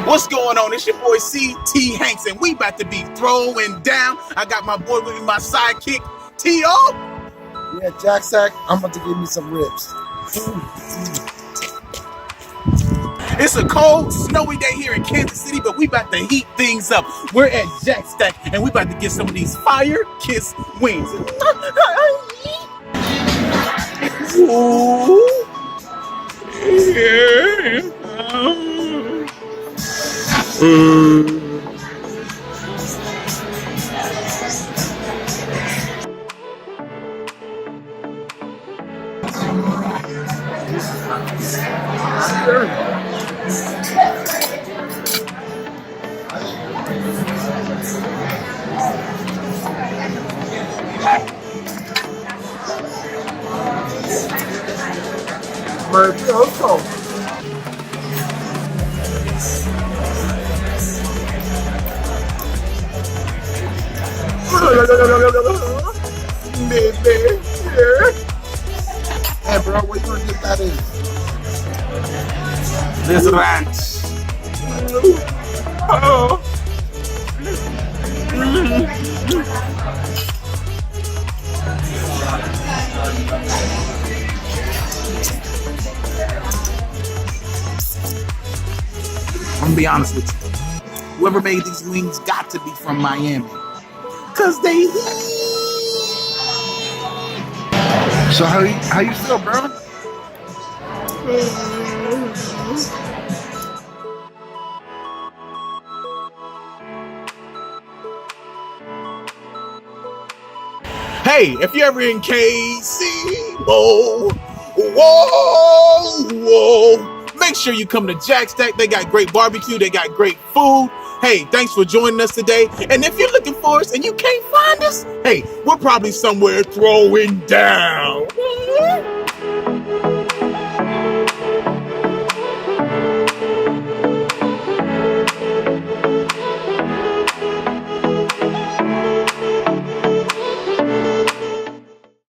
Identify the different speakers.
Speaker 1: What's going on? It's your boy C.T. Hanks, and we about to be throwing down. I got my boy with me, my sidekick, T.O.
Speaker 2: Yeah, JackStack, I'm about to give me some ribs.
Speaker 1: It's a cold, snowy day here in Kansas City, but we about to heat things up. We're at JackStack, and we about to get some of these fire kiss wings. Ooh. Yeah. Baby,
Speaker 2: Hey, bro, where you gonna get that in?
Speaker 1: this ranch. Oh. I'm gonna be honest with you. Whoever made these wings got to be from Miami. Cause they heat.
Speaker 2: So how you feel, bro?
Speaker 1: Hey, if you're ever in KC, whoa, whoa, whoa, make sure you come to JackStack. They got great barbecue. They got great food. Hey, thanks for joining us today. And if you're looking for us and you can't find us, hey, we're probably somewhere throwing down.